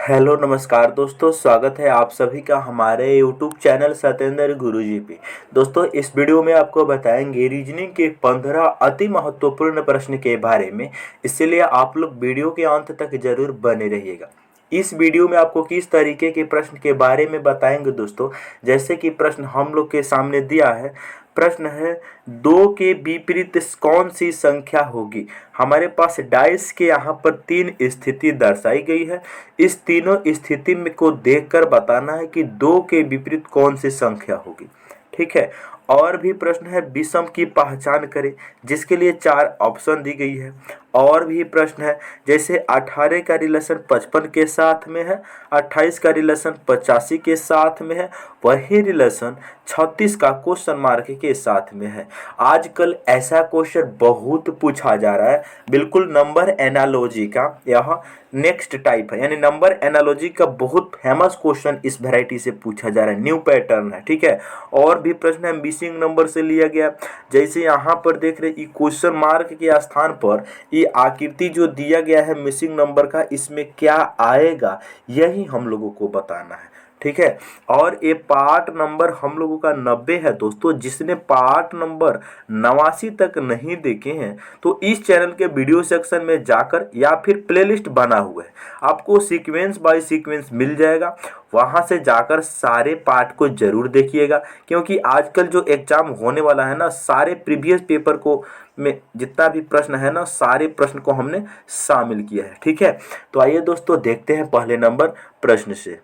Hello नमस्कार दोस्तों, स्वागत है आप सभी का हमारे यूट्यूब चैनल सत्येंद्र गुरुजी पे। दोस्तों, इस वीडियो में आपको बताएंगे रीजनिंग के 15 अति महत्वपूर्ण प्रश्न के बारे में। इसलिए आप लोग वीडियो के अंत तक जरूर बने रहिएगा। इस वीडियो में आपको किस तरीके के प्रश्न के बारे में बताएंगे दोस्तों, जैसे कि प्रश्न हम लोग के सामने दिया है। प्रश्न है, दो के विपरीत कौन सी संख्या होगी। हमारे पास डाइस के यहाँ पर 3 स्थिति दर्शाई गई है। इस तीनों स्थिति में को देखकर बताना है कि 2 के विपरीत कौन सी संख्या होगी। ठीक है। और भी प्रश्न है, विषम की पहचान करें, जिसके लिए 4 ऑप्शन दी गई है। और भी प्रश्न है, जैसे 18 का रिलेशन 55 के साथ में है, 28 का रिलेशन 85 के साथ में है, वही रिलेशन 36 का क्वेश्चन मार्क के साथ में है। आजकल ऐसा क्वेश्चन बहुत पूछा जा रहा है, बिल्कुल नंबर एनालॉजी का यह नेक्स्ट टाइप है, यानी नंबर एनालॉजी का बहुत फेमस क्वेश्चन इस वैरायटी से पूछा जा रहा है, न्यू पैटर्न है। ठीक है। और भी प्रश्न है मिसिंग नंबर से लिया गया, जैसे यहाँ पर देख रहे क्वेश्चन मार्क के स्थान पर ये आकृति जो दिया गया है मिसिंग नंबर का, इसमें क्या आएगा यही हम लोगों को बताना है। ठीक है। और ये पार्ट नंबर हम लोगों का 90 है दोस्तों। जिसने पार्ट नंबर 89 तक नहीं देखे हैं तो इस चैनल के वीडियो सेक्शन में जाकर या फिर प्लेलिस्ट बना हुआ है, आपको सीक्वेंस बाय सीक्वेंस मिल जाएगा। वहां से जाकर सारे पार्ट को जरूर देखिएगा, क्योंकि आजकल जो एग्जाम होने वाला है ना, सारे प्रीवियस पेपर को में जितना भी प्रश्न है ना, सारे प्रश्न को हमने शामिल किया है। ठीक है। तो आइए दोस्तों देखते हैं पहले नंबर प्रश्न से।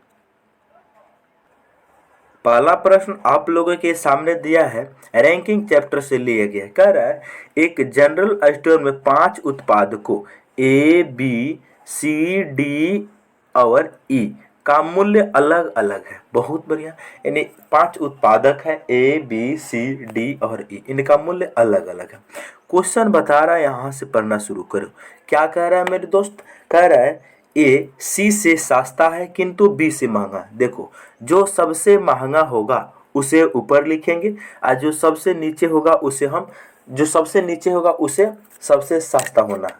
पहला प्रश्न आप लोगों के सामने दिया है, रैंकिंग चैप्टर से लिया गया। कह रहा है एक जनरल स्टोर में 5 उत्पादकों ए बी सी डी और ई का मूल्य अलग अलग है। बहुत बढ़िया। यानी 5 उत्पादक है, ए बी सी डी और ई, इनका मूल्य अलग अलग है। क्वेश्चन बता रहा है, यहाँ से पढ़ना शुरू करो। क्या कह रहा है मेरे दोस्त? कह रहा है ए सी से सस्ता है किंतु बी से महंगा है। देखो, जो सबसे महंगा होगा उसे ऊपर लिखेंगे और जो सबसे नीचे होगा उसे सबसे सस्ता होना है।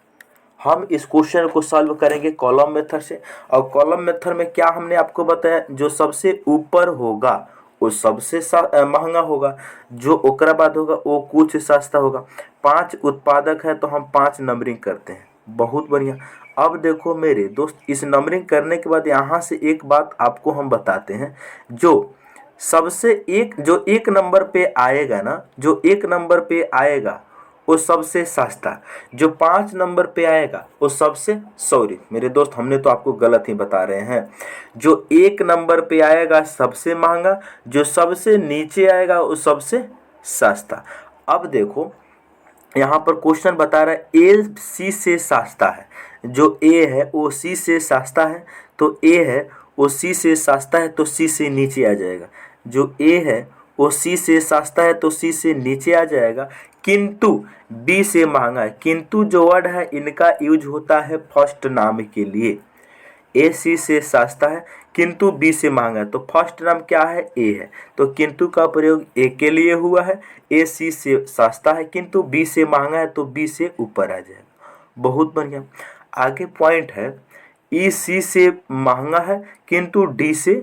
हम इस क्वेश्चन को सॉल्व करेंगे कॉलम मेथड से। और कॉलम मेथड में क्या हमने आपको बताया, जो सबसे ऊपर होगा वो सबसे महंगा होगा, जो ओकरा बाद होगा वो कुछ सस्ता होगा। 5 उत्पादक है तो हम 5 नंबरिंग करते हैं। बहुत बढ़िया। अब देखो मेरे दोस्त, इस नंबरिंग करने के बाद यहाँ से एक बात आपको हम बताते हैं, जो एक नंबर पे आएगा ना, जो एक नंबर पे आएगा वो सबसे सस्ता, जो 5 नंबर पे आएगा वो सबसे, सॉरी मेरे दोस्त, हमने तो आपको गलत ही बता रहे हैं। जो 1 नंबर पे आएगा सबसे महंगा, जो सबसे नीचे आएगा वो सबसे सस्ता। अब देखो यहाँ पर क्वेश्चन बता रहा है ए सी से सस्ता है, जो ए है वो सी से सस्ता है, तो ए है वो सी से सस्ता है तो सी से नीचे आ जाएगा। जो ए है वो सी से सस्ता है तो सी से नीचे आ जाएगा, किंतु बी से महंगा है। किंतु जो वर्ड है इनका यूज होता है फर्स्ट नाम के लिए। ए सी से सस्ता है किंतु बी से महंगा है, तो फर्स्ट नाम क्या है? ए है, तो किंतु का प्रयोग ए के लिए हुआ है। ए सी से सस्ता है किंतु बी से महंगा है तो बी से ऊपर आ जाएगा। बहुत बढ़िया। आगे पॉइंट है, ई सी से महंगा है किंतु डी से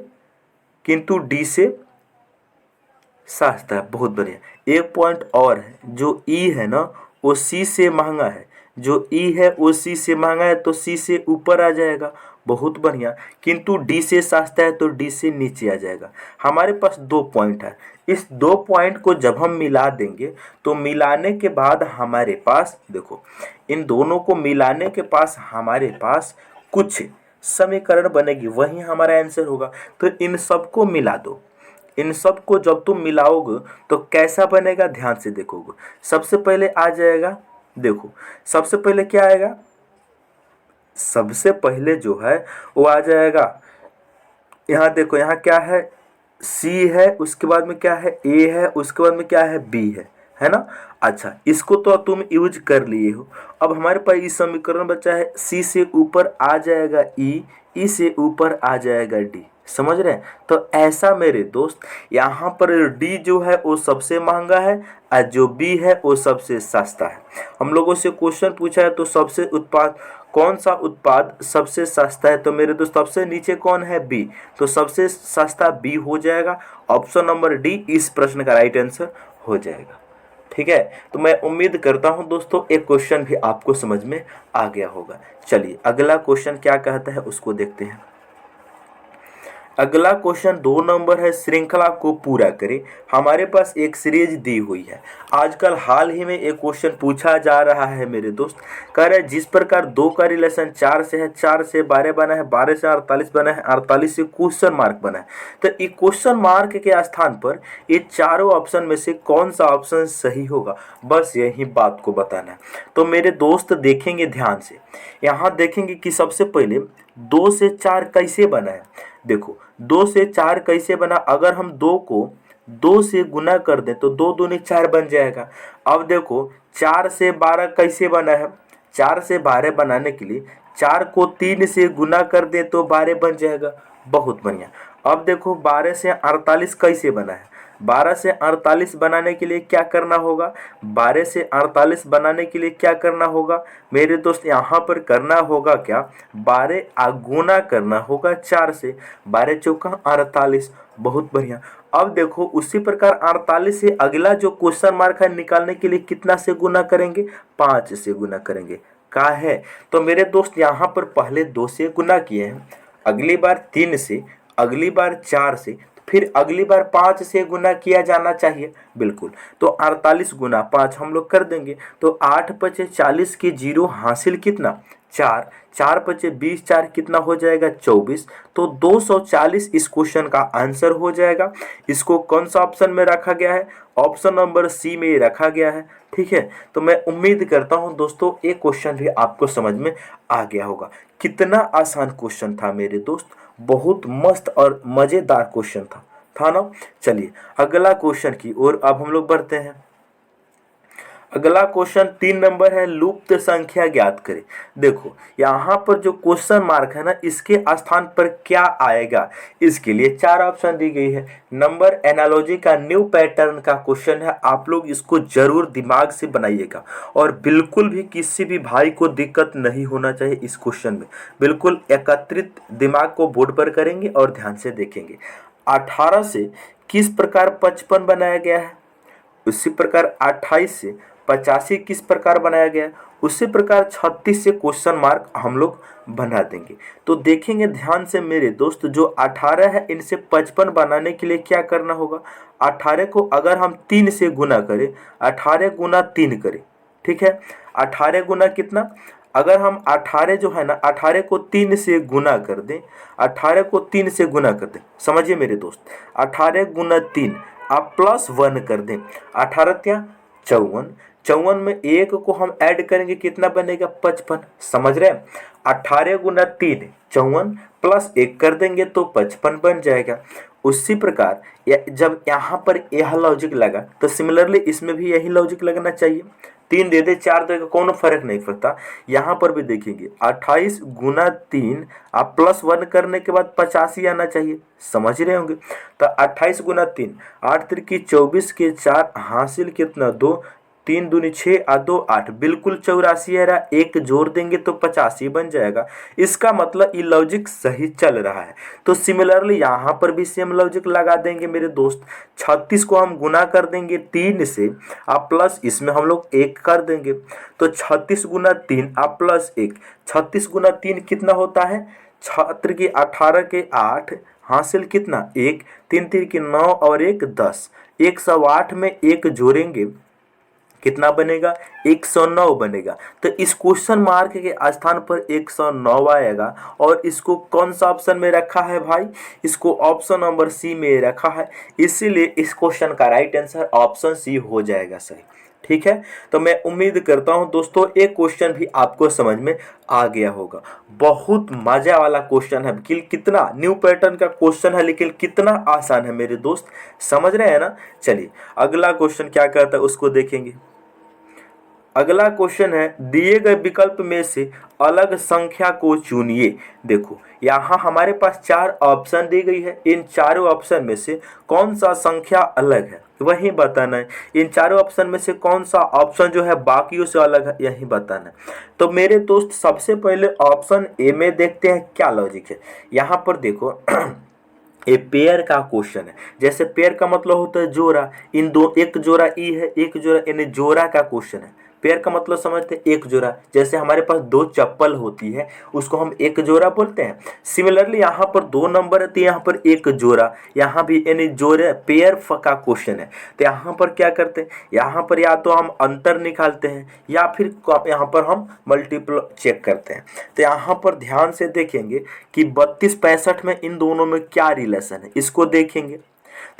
सस्ता है। बहुत बढ़िया। एक पॉइंट और है, जो ई है ना वो सी से महंगा है, जो ई है वो सी से महंगा है तो सी से ऊपर आ जाएगा। बहुत बढ़िया। किंतु डी से सस्ता है तो डी से नीचे आ जाएगा। हमारे पास 2 पॉइंट है, इस 2 पॉइंट को जब हम मिला देंगे तो मिलाने के बाद हमारे पास, देखो इन दोनों को मिलाने के पास हमारे पास कुछ समीकरण बनेगी, वही हमारा आंसर होगा। तो इन सबको मिला दो। इन सब को जब तुम मिलाओगे तो कैसा बनेगा, ध्यान से देखोगे। सबसे पहले आ जाएगा, देखो सबसे पहले क्या आएगा, सबसे पहले जो है वो आ जाएगा, यहाँ देखो, यहाँ क्या है, सी है, उसके बाद में क्या है, ए है, उसके बाद में क्या है, बी है ना। अच्छा, इसको तो तुम यूज कर लिए हो। अब हमारे पास इस समीकरण बचा है, सी से ऊपर आ जाएगा ई से ऊपर आ जाएगा डी। समझ रहे हैं। तो ऐसा मेरे दोस्त यहाँ पर डी जो है वो सबसे महंगा है और जो बी है वो सबसे सस्ता है। हम लोगों से क्वेश्चन पूछा है तो सबसे उत्पाद कौन सा उत्पाद सबसे सस्ता है, तो मेरे दोस्त सबसे नीचे कौन है, बी, तो सबसे सस्ता बी हो जाएगा। ऑप्शन नंबर डी इस प्रश्न का राइट आंसर हो जाएगा। ठीक है, तो मैं उम्मीद करता हूं दोस्तों एक क्वेश्चन भी आपको समझ में आ गया होगा। चलिए अगला क्वेश्चन क्या कहता है उसको देखते हैं। अगला क्वेश्चन 2 नंबर है, श्रृंखला को पूरा करें। हमारे पास एक सीरीज दी हुई है। आजकल हाल ही में एक क्वेश्चन पूछा जा रहा है मेरे दोस्त, कह रहे जिस प्रकार 2 का रिलेशन 4 से है, 4 से 12 बना है, 12 से 48 बना है, 48 से क्वेश्चन मार्क बना है। तो ये क्वेश्चन मार्क के स्थान पर ये चारों ऑप्शन में से कौन सा ऑप्शन सही होगा, बस यही बात को बताना है। तो मेरे दोस्त देखेंगे ध्यान से, यहाँ देखेंगे कि सबसे पहले 2 से 4 कैसे बना है। देखो 2 से 4 कैसे बना, अगर हम 2 को 2 से गुना कर दें तो 2 दूनी 4 बन जाएगा। अब देखो 4 से 12 कैसे बना है, 4 से 12 बनाने के लिए 4 को 3 से गुना कर दें तो 12 बन जाएगा। बहुत बढ़िया। अब देखो 12 से 48 कैसे बना है, 12 से 48 बनाने के लिए क्या करना होगा, 12 से 48 बनाने के लिए क्या करना होगा मेरे दोस्त, यहाँ पर करना होगा क्या, 12 गुना करना होगा 4 से, 12 चौका 48। बहुत बढ़िया। अब देखो उसी प्रकार 48 से अगला जो क्वेश्चन मार्क है निकालने के लिए कितना से गुना करेंगे, 5 से गुना करेंगे। का है, तो मेरे दोस्त यहाँ पर पहले 2 से गुना किए हैं, अगली बार 3 से, अगली बार 4 से, फिर अगली बार 5 से गुना किया जाना चाहिए। बिल्कुल, तो 48 गुना 5 हम लोग कर देंगे, तो 8 पचे 40 के 0 हासिल कितना, 4, 4 पचे 20, 4 कितना हो जाएगा 24। तो 240 इस क्वेश्चन का आंसर हो जाएगा। इसको कौन सा ऑप्शन में रखा गया है, ऑप्शन नंबर सी में रखा गया है। ठीक है, तो मैं उम्मीद करता हूं दोस्तों एक क्वेश्चन भी आपको समझ में आ गया होगा। कितना आसान क्वेश्चन था मेरे दोस्त, बहुत मस्त और मजेदार क्वेश्चन था ना। चलिए अगला क्वेश्चन की ओर अब हम लोग बढ़ते हैं। अगला क्वेश्चन 3 नंबर है, लुप्त संख्या ज्ञात करें। देखो यहाँ पर जो क्वेश्चन मार्क है ना, इसके स्थान पर क्या आएगा, इसके लिए 4 ऑप्शन दी गई है। नंबर एनालॉजी का न्यू पैटर्न का क्वेश्चन है, आप लोग इसको जरूर दिमाग से बनाइएगा और बिल्कुल भी किसी भी भाई को दिक्कत नहीं होना चाहिए इस क्वेश्चन में। बिल्कुल एकत्रित दिमाग को बोर्ड पर करेंगे और ध्यान से देखेंगे। 18 से किस प्रकार 55 बनाया गया है, उसी प्रकार 28 से 85 किस प्रकार बनाया गया है, उसी प्रकार 36 से क्वेश्चन मार्क हम लोग बना देंगे। तो देखेंगे ध्यान से मेरे दोस्त, जो 18 है इनसे 55 बनाने के लिए क्या करना होगा, 18 को अगर हम 3 से गुना करें, 18 गुना 3 करें, ठीक है, 18 गुना कितना, अगर हम 18 जो है ना, 18 को 3 से गुना कर दें, 18 को 3 से गुना कर दें, समझिए मेरे दोस्त, 18 गुना 3 आप +1 कर दें, 18 क्या 54, 54 में 1 को हम ऐड करेंगे कितना बनेगा 55, समझ रहे हैं। 18 गुना 3 54 +1 कर देंगे तो 55 बन जाएगा। उसी प्रकार जब यहाँ पर यह लॉजिक लगा तो सिमिलरली इसमें भी यही लॉजिक लगना चाहिए। 3 दे दे 4 दे, कोनो फर्क नहीं पड़ता। यहाँ पर भी देखेंगे 28 गुना 3 आप +1 करने के बाद 85 आना चाहिए, समझ रहे होंगे। तो 28 गुना 3 8 त्रिकी 24 के 4 हासिल कितना 2, 3 दूनी 6 और 2 8, बिल्कुल 84 है रहा, 1 जोड़ देंगे तो 85 बन जाएगा। इसका मतलब ये लॉजिक सही चल रहा है। तो सिमिलरली यहाँ पर भी सेम लॉजिक लगा देंगे मेरे दोस्त। 36 को हम गुना कर देंगे 3 से, आप प्लस इसमें हम लोग 1 कर देंगे, तो 36 गुना 3 आप +1, 36 गुना 3 कितना होता है, 6 की 18 के 8 हासिल कितना 1, 3 3 की 9 और 1 10, 108 में 1 जोड़ेंगे कितना बनेगा 109 बनेगा। तो इस क्वेश्चन मार्क के स्थान पर 109 आएगा और इसको कौन सा ऑप्शन में रखा है भाई, इसको ऑप्शन नंबर सी में रखा है, इसीलिए इस क्वेश्चन का राइट आंसर ऑप्शन सी हो जाएगा सही। ठीक है, तो मैं उम्मीद करता हूं दोस्तों एक क्वेश्चन भी आपको समझ में आ गया होगा। बहुत मजा वाला क्वेश्चन है, कितना न्यू पैटर्न का क्वेश्चन है लेकिन कितना आसान है मेरे दोस्त, समझ रहे हैं ना। चलिए अगला क्वेश्चन क्या कहता है उसको देखेंगे। अगला क्वेश्चन है, दिए गए विकल्प में से अलग संख्या को चुनिए। देखो यहाँ हमारे पास 4 ऑप्शन दी गई है, इन चारों ऑप्शन में से कौन सा संख्या अलग है वही बताना है। इन चारों ऑप्शन में से कौन सा ऑप्शन जो है बाकियों से अलग है यही बताना है। तो मेरे दोस्त सबसे पहले ऑप्शन ए में देखते हैं क्या लॉजिक है। यहाँ पर देखो ये पेयर का क्वेश्चन है। जैसे पेयर का मतलब होता है जोड़ा, इन दो एक जोड़ा ई है, एक जोड़ा यानी जोड़ा का क्वेश्चन है। पेयर का मतलब समझते हैं एक जोड़ा, जैसे हमारे पास 2 चप्पल होती है उसको हम एक जोड़ा बोलते हैं। सिमिलरली यहाँ पर 2 नंबर है तो यहाँ पर एक जोड़ा, यहाँ भी यानी जोड़े पेयर का क्वेश्चन है। तो यहाँ पर क्या करते हैं, यहाँ पर या तो हम अंतर निकालते हैं या फिर यहाँ पर हम मल्टीपल चेक करते हैं। तो यहाँ पर ध्यान से देखेंगे कि 32 65 में इन दोनों में क्या रिलेशन है इसको देखेंगे।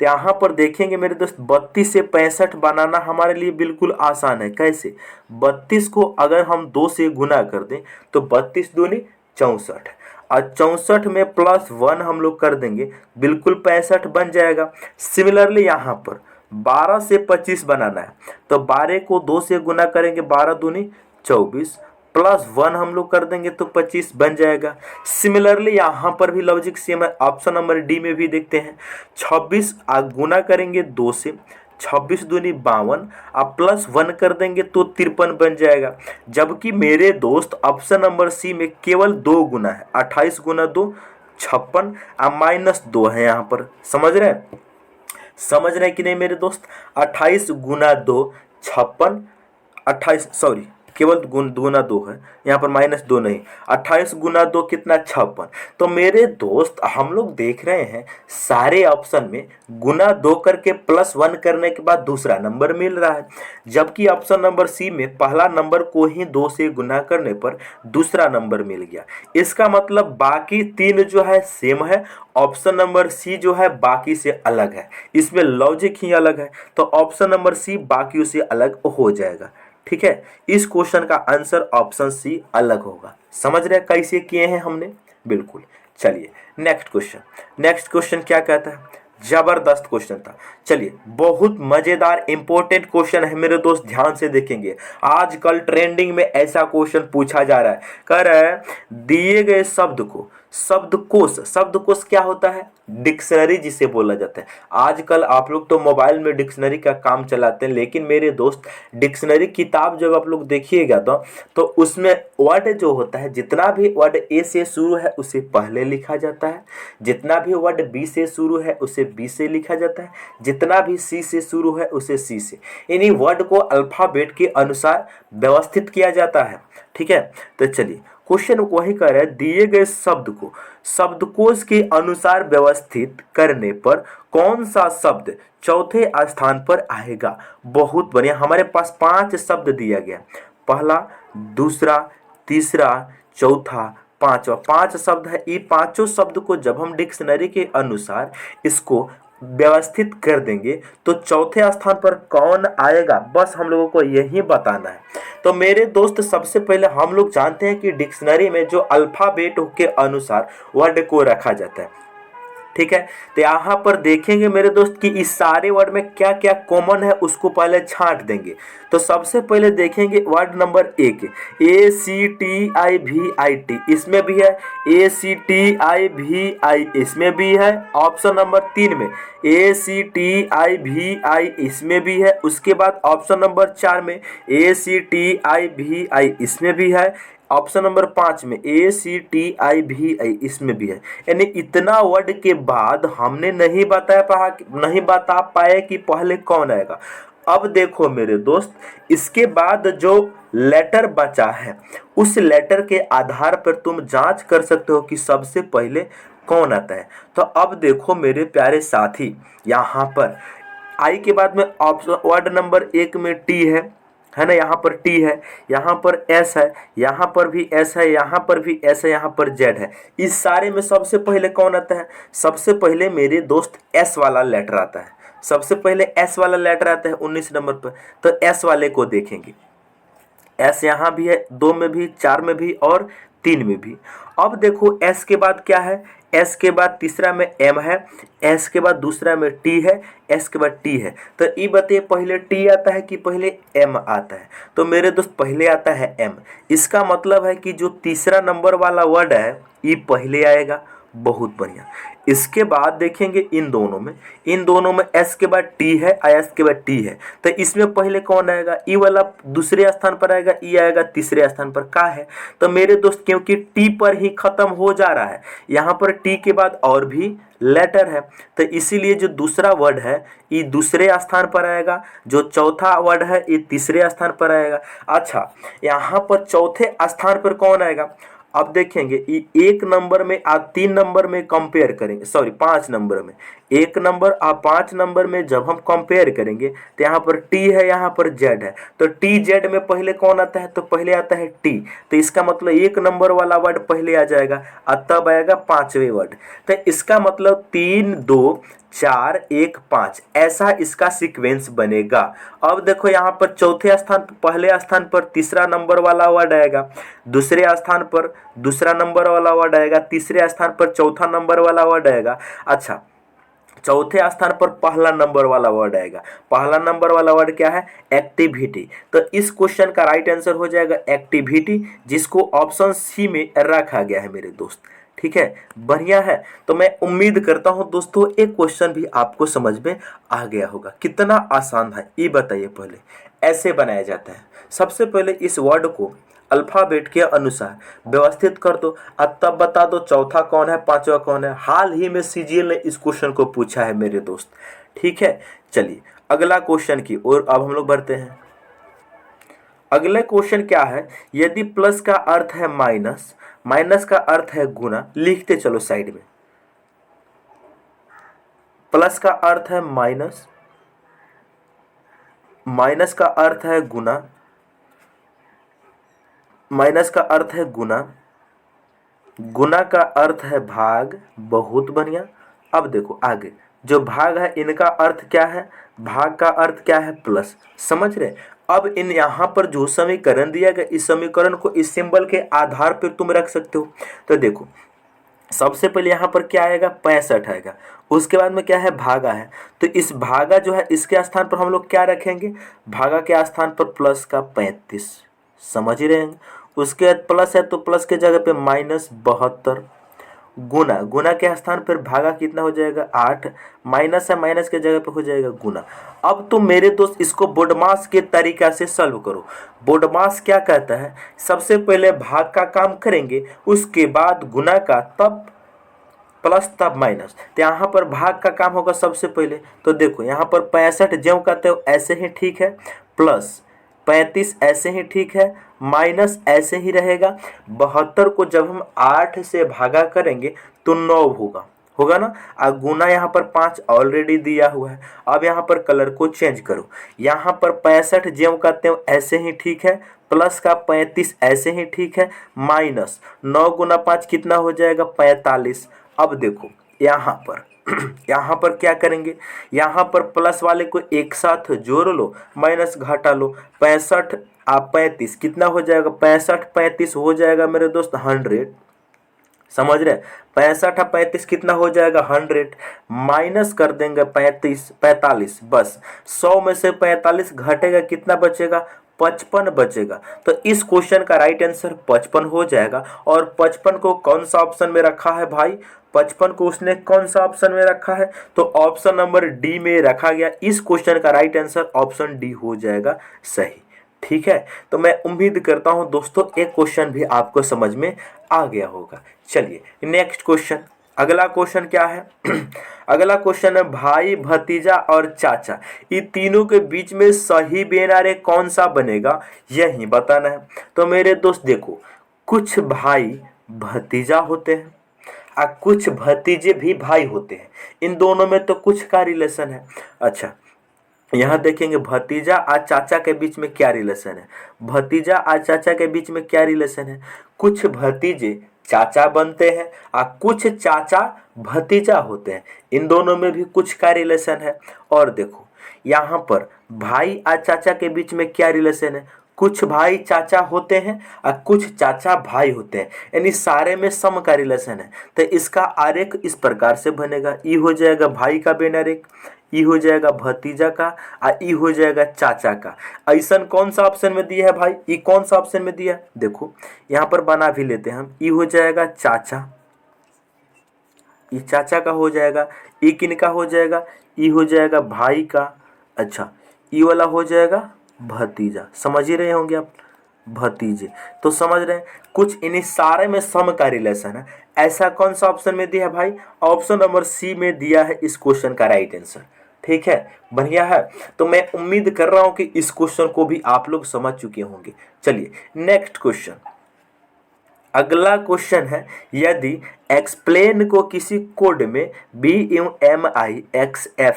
तो यहाँ पर देखेंगे मेरे दोस्त 32 से 65 बनाना हमारे लिए बिल्कुल आसान है। कैसे, 32 को अगर हम 2 से गुना कर दें तो 32 दूनी 64 और 64 में +1 हम लोग कर देंगे बिल्कुल 65 बन जाएगा। सिमिलरली यहाँ पर 12 से 25 बनाना है तो 12 को 2 से गुना करेंगे 12 दूनी 24 +1 हम लोग कर देंगे तो 25 बन जाएगा। सिमिलरली यहाँ पर भी लॉजिक सेम है। ऑप्शन नंबर डी में भी देखते हैं 26 गुना करेंगे 2 से 26 दूनी 52 आप +1 कर देंगे तो 53 बन जाएगा। जबकि मेरे दोस्त ऑप्शन नंबर सी में केवल 2 गुना है, 28 गुना 2 56 -2 है। यहाँ पर समझ रहे हैं कि नहीं मेरे दोस्त, 28 गुना 2 56, 28 सॉरी केवल गुना 2 है, यहाँ पर -2 नहीं, 28 गुना 2 कितना 56। तो मेरे दोस्त हम लोग देख रहे हैं सारे ऑप्शन में गुना 2 करके +1 करने के बाद दूसरा नंबर मिल रहा है, जबकि ऑप्शन नंबर सी में पहला नंबर को ही 2 से गुना करने पर दूसरा नंबर मिल गया। इसका मतलब बाकी 3 जो है सेम है, ऑप्शन नंबर सी जो है बाकी से अलग है, इसमें लॉजिक ही अलग है। तो ऑप्शन नंबर सी बाकियों से अलग हो जाएगा। ठीक है, इस क्वेश्चन का आंसर ऑप्शन सी अलग होगा। समझ रहे कैसे किए हैं हमने, बिल्कुल। चलिए नेक्स्ट क्वेश्चन क्या कहता है, जबरदस्त क्वेश्चन था। चलिए बहुत मजेदार इंपॉर्टेंट क्वेश्चन है मेरे दोस्त, ध्यान से देखेंगे। आजकल ट्रेंडिंग में ऐसा क्वेश्चन पूछा जा रहा है, कह रहा है दिए गए शब्द को शब्दकोश क्या होता है, डिक्शनरी जिसे बोला जाता है। आजकल आप लोग तो मोबाइल में डिक्शनरी का काम चलाते हैं, लेकिन मेरे दोस्त डिक्शनरी किताब जब आप लोग देखिएगा तो उसमें वर्ड जो होता है, जितना भी वर्ड ए से शुरू है उसे पहले लिखा जाता है, जितना भी वर्ड बी से शुरू है उसे बी से लिखा जाता है, जितना भी सी से शुरू है उसे सी से, यानी वर्ड को अल्फाबेट के अनुसार व्यवस्थित किया जाता है। ठीक है, तो चलिए क्वेश्चन वही कह रहा है, दिए गए शब्द को शब्दकोश के अनुसार व्यवस्थित करने पर कौन सा शब्द चौथे स्थान पर आएगा। बहुत बढ़िया, हमारे पास 5 शब्द दिया गया, पहला, दूसरा, तीसरा, चौथा, पांचवा, 5 शब्द है। ये पांचों शब्द को जब हम डिक्शनरी के अनुसार इसको व्यवस्थित कर देंगे तो चौथे स्थान पर कौन आएगा, बस हम लोगों को यही बताना है। तो मेरे दोस्त सबसे पहले हम लोग जानते हैं कि डिक्शनरी में जो अल्फाबेट के अनुसार वर्ड को रखा जाता है। ठीक है, तो यहाँ पर देखेंगे मेरे दोस्त कि इस सारे वर्ड में क्या क्या कॉमन है उसको पहले छांट देंगे। तो सबसे पहले देखेंगे वर्ड नंबर 1 ACTIVIT, इसमें भी है, ACTIVI इसमें भी है, ऑप्शन नंबर 3 में ACTIVI इसमें भी है, उसके बाद ऑप्शन नंबर 4 में ACTIVI इसमें भी है, ऑप्शन नंबर 5 में ACTIVI इसमें भी है। यानी इतना वर्ड के बाद हमने नहीं बता पाए कि पहले कौन आएगा। अब देखो मेरे दोस्त, इसके बाद जो लेटर बचा है उस लेटर के आधार पर तुम जांच कर सकते हो कि सबसे पहले कौन आता है। तो अब देखो मेरे प्यारे साथी, यहाँ पर आई के बाद में ऑप्शन वर्ड नंबर 1 में टी है ना, यहाँ पर टी है, यहाँ पर एस है, यहाँ पर भी एस है, यहाँ पर भी एस है, यहाँ पर जेड है। इस सारे में सबसे पहले कौन आता है, सबसे पहले मेरे दोस्त एस वाला लेटर आता है, सबसे पहले एस वाला लेटर आता है 19 नंबर पर। तो एस वाले को देखेंगे, एस यहाँ भी है, 2 में भी, 4 में भी और 3 में भी। अब देखो s के बाद क्या है, s के बाद तीसरा में m है, s के बाद दूसरा में t है, s के बाद t है। तो ये बताइए पहले t आता है कि पहले m आता है? तो मेरे दोस्त पहले आता है m। इसका मतलब है कि जो तीसरा नंबर वाला वर्ड है ये पहले आएगा। बहुत बढ़िया। इसके बाद देखेंगे इन दोनों में s के बाद t है और s के बाद t है। तो इसमें पहले कौन आएगा? ई वाला दूसरे स्थान पर आएगा, ई आएगा तीसरे स्थान पर। का है? तो मेरे दोस्त क्योंकि t पर ही खत्म हो जा रहा है, यहाँ पर t के बाद और भी लेटर है, तो इसीलिए जो दूसरा वर्ड है ये दूसरे स्थान पर आएगा, जो चौथा वर्ड है ये तीसरे स्थान पर आएगा। अच्छा, यहाँ पर चौथे स्थान पर कौन आएगा? अब देखेंगे ये 1 नंबर में और 3 नंबर में कंपेयर करेंगे, सॉरी 5 नंबर में, 1 नंबर और 5 नंबर में जब हम कंपेयर करेंगे तो यहाँ पर t है, यहाँ पर z है। तो t z में पहले कौन आता है? तो पहले आता है t। तो इसका मतलब 1 नंबर वाला वर्ड पहले आ जाएगा और तब आएगा 5वें वर्ड। तो इसका मतलब 3 2 4 1 5 ऐसा इसका सीक्वेंस बनेगा। अब देखो यहाँ पर चौथे स्थान पर, पहले स्थान पर तीसरा नंबर वाला वर्ड आएगा, दूसरे स्थान पर दूसरा नंबर वाला वर्ड आएगा, तीसरे स्थान पर चौथा नंबर वाला वर्ड आएगा। अच्छा, चौथे स्थान पर पहला नंबर वाला वर्ड आएगा। पहला नंबर वाला वर्ड क्या है? एक्टिविटी। तो इस क्वेश्चन का राइट आंसर हो जाएगा एक्टिविटी, जिसको ऑप्शन सी में रखा गया है मेरे दोस्त। ठीक है, बढ़िया है। तो मैं उम्मीद करता हूं दोस्तों एक क्वेश्चन भी आपको समझ में आ गया होगा। कितना आसान है ये बताइए। पहले ऐसे बनाया जाता है, सबसे पहले इस वर्ड को अल्फाबेट के अनुसार व्यवस्थित कर दो और तब बता दो चौथा कौन है, पांचवा कौन है। हाल ही में सीजीएल ने इस क्वेश्चन को पूछा है मेरे दोस्त। ठीक है, चलिए अगला क्वेश्चन की ओर अब हम लोग बढ़ते हैं। अगला क्वेश्चन क्या है? यदि प्लस का अर्थ है माइनस, माइनस का अर्थ है गुना, लिखते चलो साइड में। प्लस का अर्थ है माइनस, माइनस का अर्थ है गुना, माइनस का अर्थ है गुना, गुना का अर्थ है भाग। बहुत बढ़िया। अब देखो आगे जो भाग है इनका अर्थ क्या है? भाग का अर्थ क्या है? प्लस। समझ रहे? अब इन यहाँ पर जो समीकरण दिया गया, इस समीकरण को इस सिंबल के आधार पर तुम रख सकते हो। तो देखो सबसे पहले यहाँ पर क्या आएगा? 65 आएगा। उसके बाद में क्या है? भागा है। तो इस भागा जो है इसके स्थान पर हम लोग क्या रखेंगे? भागा के स्थान पर प्लस का 35। समझ ही रहे हैं। उसके बाद प्लस है तो प्लस के जगह पे -72। गुना, गुना के स्थान पर भागा कितना हो जाएगा? 8। माइनस है, माइनस के जगह पे हो जाएगा गुना। अब तुम मेरे दोस्त इसको बोडमास के तरीका से सॉल्व करो। बोडमास क्या कहता है? सबसे पहले भाग का काम करेंगे, उसके बाद गुना का, तब प्लस तब माइनस। तो यहाँ पर भाग का काम होगा सबसे पहले। तो देखो यहाँ पर 65 ज्यों कहते हो ऐसे ही ठीक है, प्लस 35 ऐसे ही ठीक है, माइनस ऐसे ही रहेगा। 72 को जब हम 8 से भागा करेंगे तो 9 होगा ना। और गुना यहाँ पर 5 ऑलरेडी दिया हुआ है। अब यहाँ पर कलर को चेंज करो। यहाँ पर 65 ज्यों कहते हो ऐसे ही ठीक है, प्लस का 35 ऐसे ही ठीक है, माइनस 9 गुना 5 कितना हो जाएगा? 45। अब देखो यहाँ पर यहाँ पर क्या करेंगे? यहाँ पर प्लस वाले को एक साथ जोड़ लो, माइनस घटा लो। 65 आप 35 कितना हो जाएगा? 65 35 हो जाएगा मेरे दोस्त 100। समझ रहे? 65 और 35 कितना हो जाएगा? 100। माइनस कर देंगे 45, बस 100 में से 45 घटेगा, कितना बचेगा? 55 बचेगा। तो इस क्वेश्चन का राइट आंसर 55 हो जाएगा। और 55 को कौन सा ऑप्शन में रखा है भाई? 55 को उसने कौन सा ऑप्शन में रखा है? तो ऑप्शन नंबर डी में रखा गया। इस क्वेश्चन का राइट आंसर ऑप्शन डी हो जाएगा सही। ठीक है, तो मैं उम्मीद करता हूं दोस्तों एक क्वेश्चन भी आपको समझ में आ गया होगा। चलिए नेक्स्ट क्वेश्चन। अगला क्वेश्चन क्या है? अगला क्वेश्चन है भाई, भतीजा और चाचा, ये तीनों के बीच में सही बेनारे कौन सा बनेगा, यही बताना है। तो मेरे दोस्त देखो, कुछ भाई भतीजा होते हैं और कुछ भतीजे भी भाई होते हैं। इन दोनों में तो कुछ का रिलेशन है। अच्छा, यहाँ देखेंगे भतीजा और चाचा के बीच में क्या रिलेशन है। भतीजा और चाचा के बीच में क्या रिलेशन है? कुछ भतीजे चाचा बनते हैं और कुछ चाचा भतीजा होते हैं। इन दोनों में भी कुछ का रिलेशन है। और देखो यहाँ पर भाई और चाचा के बीच में क्या रिलेशन है? कुछ भाई चाचा होते हैं और कुछ चाचा भाई होते हैं, यानी सारे में सम का रिलेशन है। तो इसका आरेख इस प्रकार से बनेगा, ई हो जाएगा भाई का बेनरेख, ई हो जाएगा भतीजा का, और ई हो जाएगा चाचा का। ऐसा कौन सा ऑप्शन में दिया है भाई, ई कौन सा ऑप्शन में दिया है, देखो यहाँ पर बना भी लेते हैं हम। ई हो जाएगा चाचा, ई चाचा का हो जाएगा। ई किन का हो जाएगा, ई हो जाएगा भाई का। अच्छा, ई वाला हो जाएगा भतीजा, समझ ही रहे होंगे आप, भतीजे। तो समझ रहे हैं, कुछ इन्हीं सारे में सम का रिलेशन है। ऐसा कौन सा ऑप्शन में दिया है भाई, ऑप्शन नंबर सी में दिया है इस क्वेश्चन का राइट आंसर। ठीक है, बढ़िया है। तो मैं उम्मीद कर रहा हूं कि इस क्वेश्चन को भी आप लोग समझ चुके होंगे। चलिए नेक्स्ट क्वेश्चन, अगला क्वेश्चन है, यदि एक्सप्लेन को किसी कोड में BUMIXF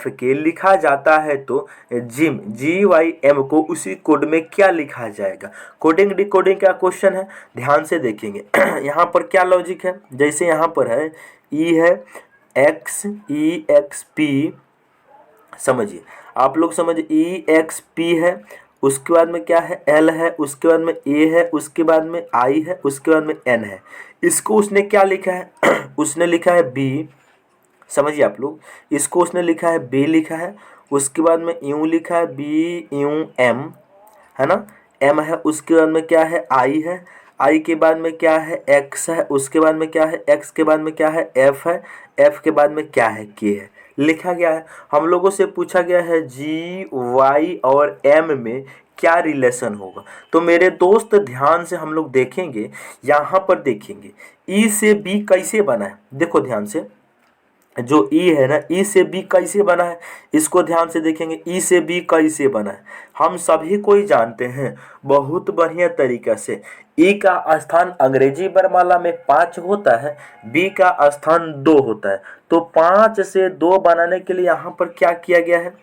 के लिखा जाता है तो जिम GYM को उसी कोड में क्या लिखा जाएगा। कोडिंग डिकोडिंग का क्वेश्चन है, ध्यान से देखेंगे। यहाँ पर क्या लॉजिक है, जैसे यहाँ पर है ई है XEXP, समझिए आप लोग समझिए EXP है, उसके बाद में क्या है L है, उसके बाद में A है, उसके बाद में I है, उसके बाद में N है। इसको उसने क्या लिखा है उसने लिखा है B, समझिए आप लोग, इसको उसने लिखा है B लिखा है, उसके बाद में यूँ लिखा है BUM, है ना, M है, उसके बाद में क्या है I है, I के बाद में क्या है X है, उसके बाद में क्या है X के बाद में क्या है F है, F के बाद में क्या है K है, लिखा गया है। हम लोगों से पूछा गया है GY और M में क्या रिलेशन होगा। तो मेरे दोस्त ध्यान से हम लोग देखेंगे, यहाँ पर देखेंगे E से B कैसे बना है, देखो ध्यान से, जो E है ना, E से B कैसे बना है, इसको ध्यान से देखेंगे। E से B कैसे बना है, हम सभी को ही जानते हैं बहुत बढ़िया तरीका से। E का स्थान अंग्रेजी वर्णमाला में 5 होता है, B का स्थान 2 होता है। तो 5 से 2 बनाने के लिए यहाँ पर क्या किया गया है,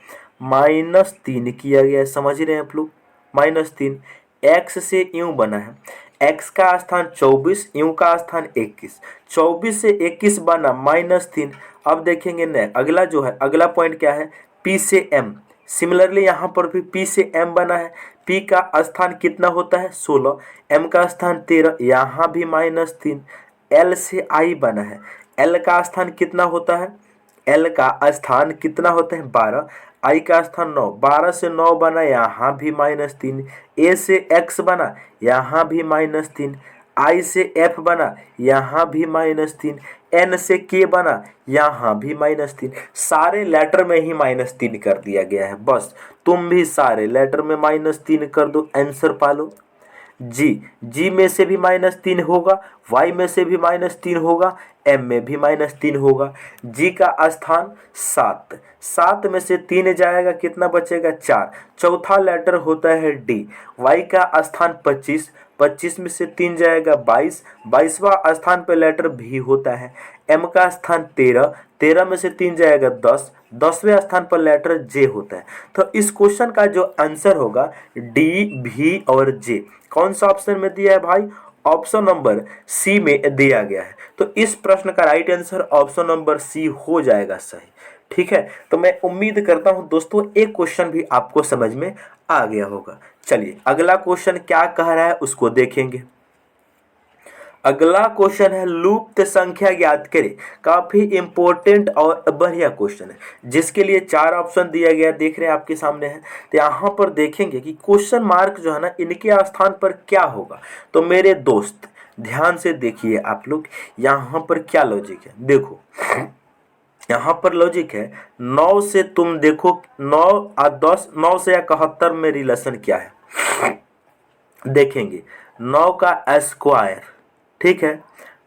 -3 किया गया है, समझ रहे हैं आप लोग, -3। X से यूँ बना है, x का स्थान 24, यू का स्थान 21, 24 से 21 बना -3। अब देखेंगे न अगला जो है, अगला पॉइंट क्या है, P से M। सिमिलरली यहाँ पर भी P से M बना है, P का स्थान कितना होता है 16, M का स्थान 13, यहाँ भी -3। L से I बना है, L का स्थान कितना होता है, L का स्थान कितना होता है 12, I का स्थान 9, 12 से 9 बना, यहाँ भी -3। A से X बना, यहाँ भी -3। I से F बना, यहाँ भी -3। N से K बना, यहाँ भी -3। सारे लेटर में ही -3 कर दिया गया है। बस तुम भी सारे लेटर में -3 कर दो, आंसर पालो। जी में से भी -3 होगा, Y में से भी -3 होगा, M में भी -3 होगा। G का स्थान 7, 7 में से 3 जाएगा, कितना बचेगा 4, चौथा लेटर होता है D। Y का स्थान 25, 25 में से 3 जाएगा 22, 22वां स्थान पर लेटर भी होता है। M का स्थान 13, 13 में से 3 जाएगा 10, 10वें स्थान पर लेटर J होता है। तो इस क्वेश्चन का जो आंसर होगा D, V और J, कौन सा ऑप्शन में दिया है भाई, ऑप्शन नंबर सी में दिया गया है। तो इस प्रश्न का right answer option number C हो जाएगा सही। ठीक है, तो मैं उम्मीद करता हूं दोस्तों एक क्वेश्चन भी आपको समझ में आ गया होगा। चलिए अगला क्वेश्चन क्या कह रहा है उसको देखेंगे। अगला क्वेश्चन है लुप्त संख्या ज्ञात करें। काफी इंपॉर्टेंट और बढ़िया क्वेश्चन है, जिसके लिए 4 ऑप्शन दिया गया, देख रहे हैं आपके सामने है। तो यहाँ पर देखेंगे कि क्वेश्चन मार्क जो है ना, इनके स्थान पर क्या होगा। तो मेरे दोस्त ध्यान से देखिए आप लोग, यहाँ पर क्या लॉजिक है, देखो यहाँ पर लॉजिक है 9 से, तुम देखो 9 और 10, 9 से 71 में रिलेशन क्या है, देखेंगे 9 का स्क्वायर, ठीक है,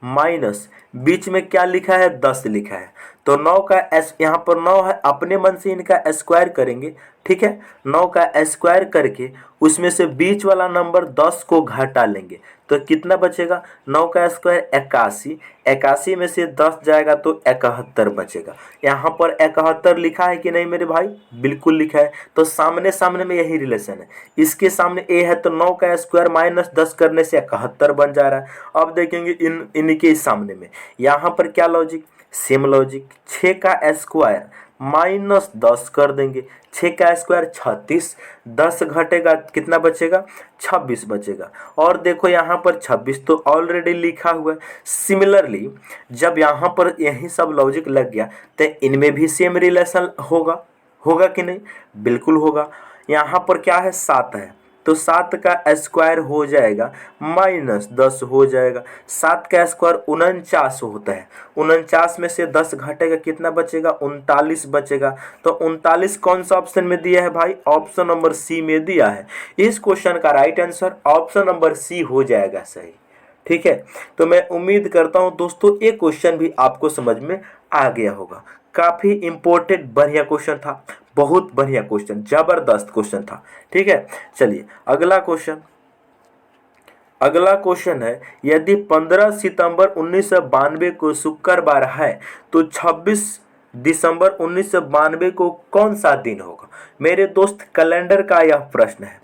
माइनस बीच में क्या लिखा है 10 लिखा है। तो 9 का यहाँ पर 9 है, अपने मन से इनका स्क्वायर करेंगे, ठीक है, 9 का स्क्वायर करके उसमें से बीच वाला नंबर 10 को घटा लेंगे, तो कितना बचेगा, 9 का स्क्वायर 81, 81 में से 10 जाएगा तो 71 बचेगा। यहाँ पर 71 लिखा है कि नहीं मेरे भाई, बिल्कुल लिखा है। तो सामने सामने में यही रिलेशन है, इसके सामने ए है तो 9 का स्क्वायर माइनस 10 करने से 71 बन जा रहा है। अब देखेंगे इनके सामने में, यहाँ पर क्या लॉजिक, सेम लॉजिक, 6 का स्क्वायर -10 कर देंगे। 6 का स्क्वायर 36, 10 घटेगा कितना बचेगा, 26 बचेगा। और देखो यहाँ पर 26 तो ऑलरेडी लिखा हुआ है। सिमिलरली जब यहाँ पर यही सब लॉजिक लग गया तो इनमें भी सेम रिलेशन होगा, होगा कि नहीं, बिल्कुल होगा। यहाँ पर क्या है, 7 है, तो 7 का स्क्वायर हो जाएगा -10 हो जाएगा। 7 का स्क्वायर 49 होता है, 49 में से 10 घटेगा कितना बचेगा, 39 बचेगा। तो 39 कौन सा ऑप्शन में दिया है भाई, ऑप्शन नंबर सी में दिया है। इस क्वेश्चन का right answer option number C हो जाएगा सही। ठीक है, तो मैं उम्मीद करता हूं दोस्तों ये क्वेश्चन भी आपको समझ में आ गया होगा। काफी इंपॉर्टेंट बढ़िया क्वेश्चन था, बहुत बढ़िया क्वेश्चन, जबरदस्त क्वेश्चन था। ठीक है, चलिए अगला क्वेश्चन। अगला क्वेश्चन है, यदि 15 सितंबर 1992 को शुक्रवार है तो 26 दिसंबर 1992 को कौन सा दिन होगा। मेरे दोस्त कैलेंडर का यह प्रश्न है।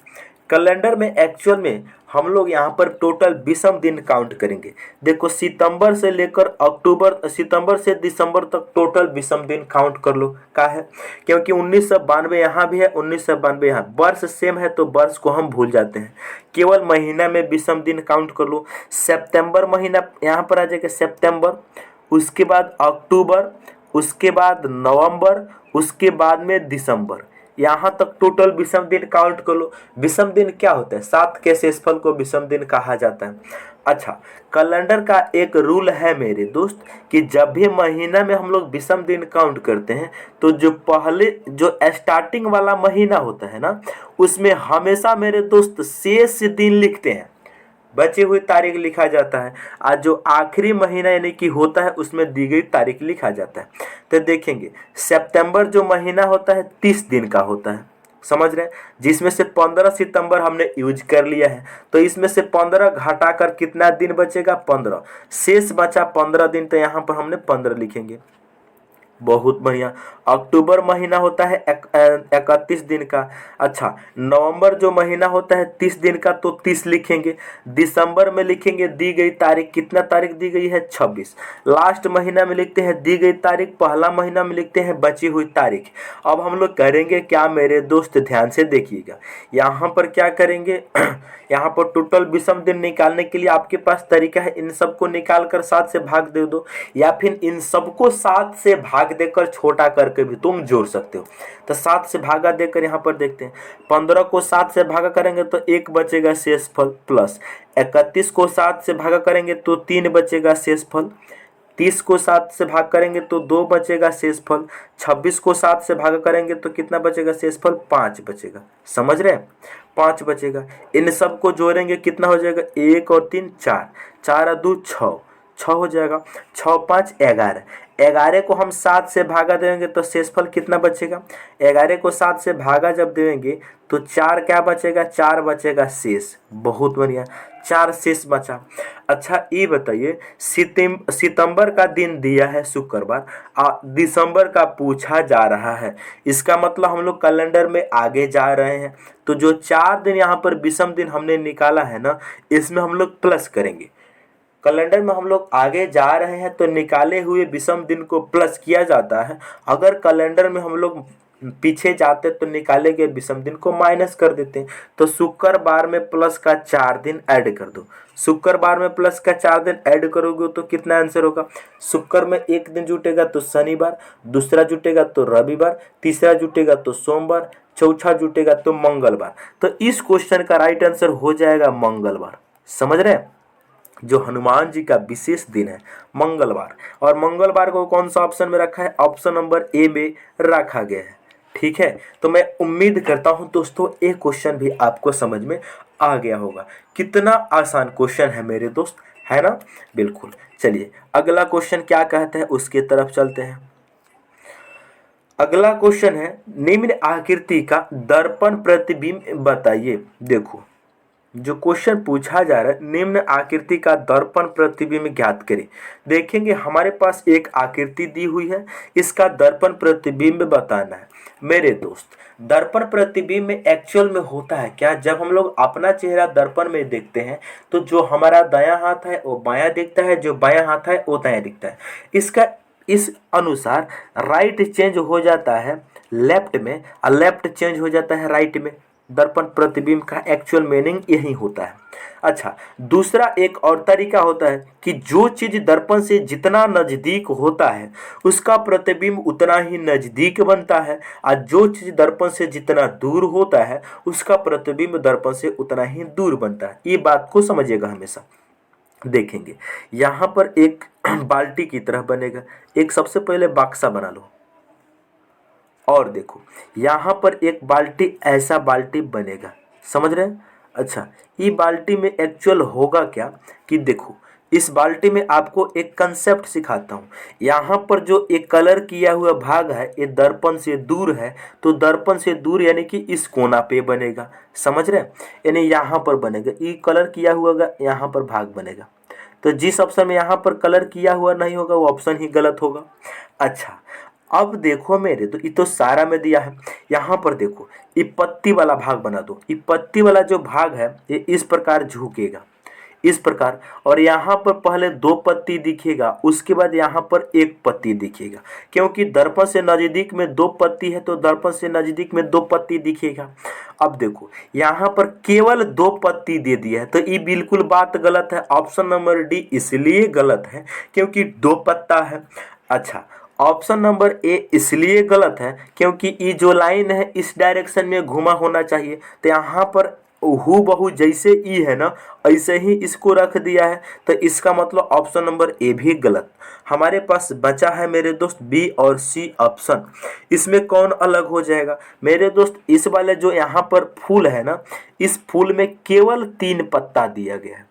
कैलेंडर में एक्चुअल में हम लोग यहाँ पर टोटल विषम दिन काउंट करेंगे। देखो सितंबर से लेकर अक्टूबर, सितंबर से दिसंबर तक टोटल विषम दिन काउंट कर लो। का है, क्योंकि 1992 यहाँ भी है, 1992 यहाँ, वर्ष सेम है तो वर्ष को हम भूल जाते हैं। केवल महीना में विषम दिन काउंट कर लो। सितंबर महीना यहाँ पर आ जाएगा सितंबर, उसके बाद अक्टूबर, उसके बाद नवंबर, उसके बाद में दिसंबर, यहाँ तक टोटल विषम दिन काउंट कर लो। विषम दिन क्या होता है, 7 के शेषफल को विषम दिन कहा जाता है। अच्छा, कैलेंडर का एक रूल है मेरे दोस्त कि जब भी महीना में हम लोग विषम दिन काउंट करते हैं तो जो पहले जो स्टार्टिंग वाला महीना होता है ना, उसमें हमेशा मेरे दोस्त शेष दिन लिखते हैं, बची हुई तारीख लिखा जाता है। आज जो आखिरी महीना यानी कि होता है उसमें दी गई तारीख लिखा जाता है। तो देखेंगे सितंबर जो महीना होता है 30 दिन का होता है, समझ रहे हैं, जिसमें से 15 सितंबर हमने यूज कर लिया है। तो इसमें से 15 घटाकर कितना दिन बचेगा, 15, शेष बचा 15 दिन, तो यहाँ पर हमने 15 लिखेंगे। बहुत बढ़िया। अक्टूबर महीना होता है 31 दिन का। अच्छा, नवंबर जो महीना होता है 30 दिन का, तो 30 लिखेंगे। दिसंबर में लिखेंगे दी गई तारीख, कितना तारीख दी गई है, 26। लास्ट महीना में लिखते हैं दी गई तारीख, पहला महीना में लिखते हैं बची हुई तारीख। अब हम लोग करेंगे क्या मेरे दोस्त, ध्यान से देखिएगा। यहाँ पर क्या करेंगे यहाँ पर टोटल विषम दिन निकालने के लिए आपके पास तरीका है, इन सबको निकाल कर 7 से भाग दे दो, या फिर इन सबको 7 से भाग देकर छोटा करके भी तुम जोड़ सकते हो। तो 7 से भागा देकर यहाँ पर देखते हैं, 15 को 7 से भागा करेंगे तो 1 बचेगा शेषफल, प्लस 31 को 7 से भागा करेंगे तो 3 बचेगा शेषफल, 30 को 7 से भाग करेंगे तो 2 बचेगा शेषफल, 26 को 7 से भाग करेंगे तो कितना बचेगा शेषफल, 5 बचेगा। समझ रहे हैं, 5 बचेगा। इन सब को जोड़ेंगे कितना हो जाएगा, 1 और 3 4, 4 और 2 6, 6 हो जाएगा, 6 5 11। 11 को हम 7 से भागा देंगे तो शेषफल कितना बचेगा, 11 को 7 से भागा जब देंगे तो 4 क्या बचेगा, 4 बचेगा शेष। बहुत बढ़िया, 4 शेष बचा। अच्छा ये बताइए, सितंबर का दिन दिया है शुक्रवार, दिसंबर का पूछा जा रहा है, इसका मतलब हम लोग कैलेंडर में आगे जा रहे हैं। तो जो 4 दिन यहाँ पर विषम दिन हमने निकाला है ना, इसमें हम लोग प्लस करेंगे। कैलेंडर में हम लोग आगे जा रहे हैं तो निकाले हुए विषम दिन को प्लस किया जाता है। अगर कैलेंडर में हम लोग पीछे जाते तो निकाले गए विषम दिन को माइनस कर देते हैं। तो शुक्रवार में प्लस का 4 दिन ऐड कर दो। शुक्रवार में प्लस का 4 दिन ऐड करोगे तो कितना आंसर होगा, शुक्र में एक दिन जुटेगा तो शनिवार, दूसरा जुटेगा तो रविवार, तीसरा जुटेगा तो सोमवार, चौथा जुटेगा तो मंगलवार। तो इस क्वेश्चन का राइट आंसर हो जाएगा मंगलवार। समझ रहे हैं, जो हनुमान जी का विशेष दिन है मंगलवार, और मंगलवार को कौन सा ऑप्शन में रखा है, ऑप्शन नंबर ए में रखा गया है। ठीक है, तो मैं उम्मीद करता हूं दोस्तों ये क्वेश्चन भी आपको समझ में आ गया होगा। कितना आसान क्वेश्चन है मेरे दोस्त, है ना, बिल्कुल। चलिए अगला क्वेश्चन क्या कहता है उसके तरफ चलते हैं। अगला क्वेश्चन है, निम्न आकृति का दर्पण प्रतिबिंब बताइए। देखो जो क्वेश्चन पूछा जा रहा है, निम्न आकृति का दर्पण प्रतिबिंब ज्ञात करें। देखेंगे हमारे पास एक आकृति दी हुई है, इसका दर्पण प्रतिबिंब बताना है। मेरे दोस्त दर्पण प्रतिबिंब में एक्चुअल में होता है क्या, जब हम लोग अपना चेहरा दर्पण में देखते हैं तो जो हमारा दायां हाथ है वो बायां दिखता है, जो बायां हाथ है वो दायां दिखता है। इसका इस अनुसार राइट चेंज हो जाता है लेफ्ट में और लेफ्ट चेंज हो जाता है राइट में। दर्पण प्रतिबिंब का एक्चुअल मीनिंग यही होता है। अच्छा, दूसरा एक और तरीका होता है कि जो चीज दर्पण से जितना नजदीक होता है उसका प्रतिबिंब उतना ही नजदीक बनता है, और जो चीज दर्पण से जितना दूर होता है उसका प्रतिबिंब दर्पण से उतना ही दूर बनता है। ये बात को समझिएगा हमेशा। देखेंगे यहाँ पर एक बाल्टी की तरह बनेगा, एक सबसे पहले बक्सा बना लो, और देखो यहाँ पर एक बाल्टी, ऐसा बाल्टी बनेगा, समझ रहे हैं। अच्छा, ये बाल्टी में एक्चुअल होगा क्या कि देखो, इस बाल्टी में आपको एक कंसेप्ट सिखाता हूँ। यहाँ पर जो एक कलर किया हुआ भाग है ये दर्पण से दूर है, तो दर्पण से दूर यानी कि इस कोना पे बनेगा, समझ रहे हैं। यानी यहाँ पर बनेगा, ये कलर किया हुआ यहाँ पर भाग बनेगा। तो जिस ऑप्शन में यहाँ पर कलर किया हुआ नहीं होगा वो ऑप्शन ही गलत होगा। अच्छा, अब देखो मेरे, तो ये तो सारा में दिया है। यहाँ पर देखो ये पत्ती वाला भाग बना दो। ये पत्ती वाला जो भाग है ये इस प्रकार झुकेगा, इस प्रकार, और यहाँ पर पहले 2 पत्ती दिखेगा, उसके बाद यहाँ पर 1 पत्ती दिखेगा। क्योंकि दर्पण से नज़दीक में 2 पत्ती है तो दर्पण से नज़दीक में 2 पत्ती दिखेगा। अब देखो यहाँ पर केवल 2 पत्ती दे दिया है, तो ये बिल्कुल बात गलत है। ऑप्शन नंबर डी इसलिए गलत है क्योंकि 2 पत्ता है। अच्छा, ऑप्शन नंबर ए इसलिए गलत है क्योंकि ये जो लाइन है इस डायरेक्शन में घुमा होना चाहिए, तो यहाँ पर हूबहू जैसे ई है ना ऐसे ही इसको रख दिया है, तो इसका मतलब ऑप्शन नंबर ए भी गलत। हमारे पास बचा है मेरे दोस्त बी और सी ऑप्शन। इसमें कौन अलग हो जाएगा मेरे दोस्त? इस वाले जो यहाँ पर फूल है ना, इस फूल में केवल 3 पत्ता दिया गया है,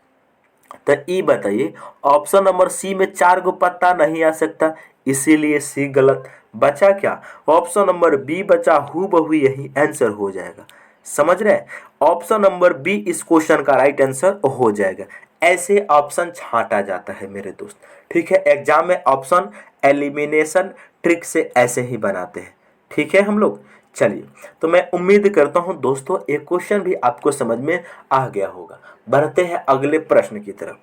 तो ई बताइए ऑप्शन नंबर सी में 4 गो पत्ता नहीं आ सकता, इसीलिए सी गलत। बचा क्या? ऑप्शन नंबर बी बचा, हूबहू यही आंसर हो जाएगा, समझ रहे हैं। ऑप्शन नंबर बी इस क्वेश्चन का राइट आंसर हो जाएगा। ऐसे ऑप्शन छांटा जाता है मेरे दोस्त, ठीक है। एग्जाम में ऑप्शन एलिमिनेशन ट्रिक से ऐसे ही बनाते हैं, ठीक है हम लोग। चलिए, तो मैं उम्मीद करता हूं दोस्तों एक क्वेश्चन भी आपको समझ में आ गया होगा। बढ़ते हैं अगले प्रश्न की तरफ।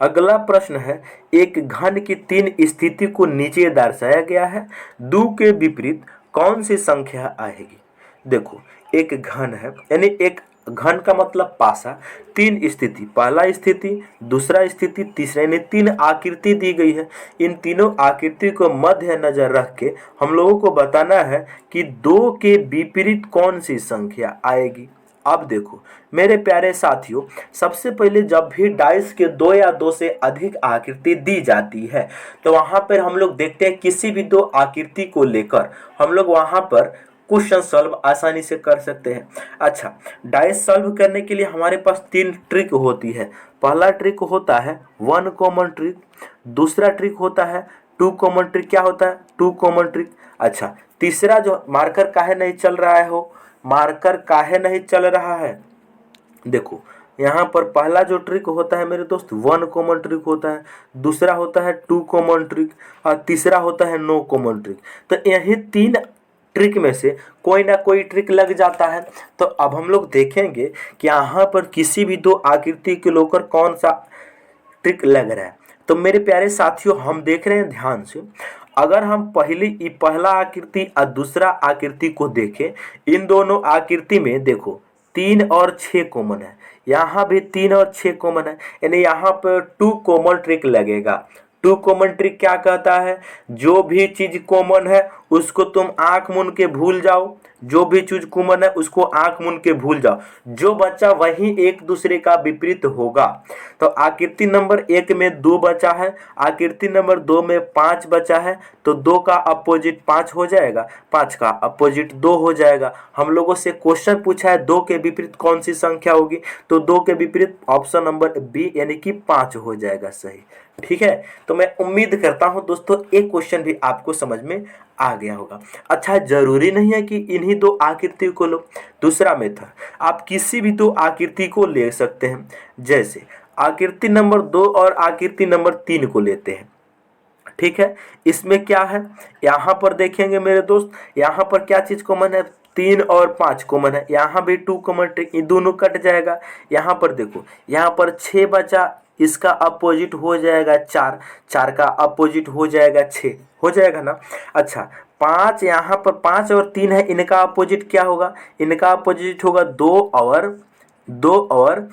अगला प्रश्न है, एक घन की 3 स्थिति को नीचे दर्शाया गया है, 2 के विपरीत कौन सी संख्या आएगी? देखो एक घन है, यानी एक घन का मतलब पासा, 3 स्थिति, पहला स्थिति, दूसरा स्थिति, तीसरा, यानी 3 आकृति दी गई है। इन तीनों आकृति को मध्य नजर रख के हम लोगों को बताना है कि 2 के विपरीत कौन सी संख्या आएगी। अब देखो मेरे प्यारे साथियों, सबसे पहले जब भी डाइस के 2 या 2 से अधिक आकृति दी जाती है तो वहां पर हम लोग देखते हैं किसी भी 2 आकृति को लेकर हम लोग वहां पर क्वेश्चन सॉल्व आसानी से कर सकते हैं। अच्छा, डाइस सॉल्व करने के लिए हमारे पास 3 ट्रिक होती है। पहला ट्रिक होता है 1 कॉमन ट्रिक, दूसरा ट्रिक होता है 2 कॉमन ट्रिक। क्या होता है? 2 कॉमन ट्रिक। अच्छा, तीसरा जो मार्कर काहे नहीं चल रहा है हो, मार्कर काहे नहीं चल रहा है? देखो यहाँ पर पहला जो ट्रिक होता है मेरे दोस्त 1 कॉमन ट्रिक होता है, दूसरा होता है 2 कॉमन ट्रिक और तीसरा होता है नो कॉमन ट्रिक। तो यही 3 ट्रिक में से कोई ना कोई ट्रिक लग जाता है। तो अब हम लोग देखेंगे कि यहाँ पर किसी भी 2 आकृति के लेकर कौन सा ट्रिक लग रहा है। तो मेरे प्यारे साथियों हम देख रहे हैं ध्यान से, अगर हम पहला आकृति और दूसरा आकृति को देखें, इन दोनों आकृति में देखो 3 और 6 कॉमन है, यहाँ भी 3 और 6 कॉमन है, यानी यहाँ पर 2 कॉमन ट्रिक लगेगा। 2 कॉमन ट्रिक क्या कहता है? जो भी चीज कॉमन है उसको तुम आंख मूंद के भूल जाओ, जो भी चीज कॉमन है उसको आंख मूंद के भूल जाओ, जो बच्चा वही एक दूसरे का विपरीत होगा। तो आकृति नंबर 1 में 2 बचा है, आकृति नंबर 2 में 5 बचा है, तो 2 का अपोजिट 5 हो जाएगा, 5 का अपोजिट 2 हो जाएगा। हम लोगों से क्वेश्चन पूछा है 2 के विपरीत कौन सी संख्या होगी, तो 2 के विपरीत ऑप्शन नंबर बी यानी कि 5 हो जाएगा सही, ठीक है। तो मैं उम्मीद करता हूं दोस्तों एक क्वेश्चन भी आपको समझ में आ गया होगा। अच्छा, जरूरी नहीं है कि इन्हीं 2 आकृति को लो, दूसरा मेथड आप किसी भी 2 आकृति को ले सकते हैं। जैसे आकृति नंबर 2 और आकृति नंबर 3 को लेते हैं, ठीक है। इसमें क्या है, यहाँ पर देखेंगे मेरे दोस्त, यहाँ पर क्या चीज कॉमन है? 3 और 5 कॉमन है, यहाँ भी 2 कॉमन ट्रिक, ये दोनों कट जाएगा। यहाँ पर देखो, यहाँ पर 6 बचा, इसका अपोजिट हो जाएगा 4, 4 का अपोजिट हो जाएगा 6, हो जाएगा ना। अच्छा 5, यहाँ पर 5 और 3 है, इनका अपोजिट क्या होगा, इनका अपोजिट होगा 2 और 2 और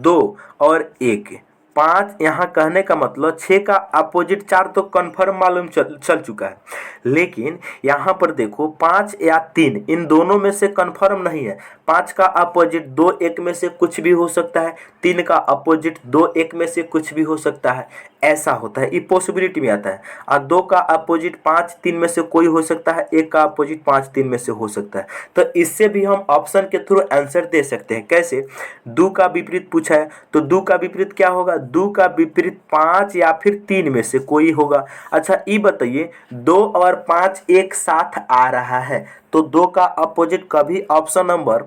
2 और 1। 5 यहाँ कहने का मतलब 6 का अपोजिट 4 तो कन्फर्म मालूम चल चुका है, लेकिन यहाँ पर देखो 5 या 3 इन दोनों में से कन्फर्म नहीं है। 5 का अपोजिट 2 1 में से कुछ भी हो सकता है, 3 का अपोजिट 2 1 में से कुछ भी हो सकता है, ऐसा होता है, ये पॉसिबिलिटी में आता है। और 2 का अपोजिट 5 3 में से कोई हो सकता है, 1 का अपोजिट 5 3 में से हो सकता है। तो इससे भी हम ऑप्शन के थ्रू आंसर दे सकते हैं। कैसे, 2 का विपरीत पूछा है तो 2 का विपरीत क्या होगा, 2 का विपरीत 5 या फिर 3 में से कोई होगा। अच्छा ये बताइए 2 और 5 एक साथ आ रहा है तो 2 का अपोजिट कभी ऑप्शन नंबर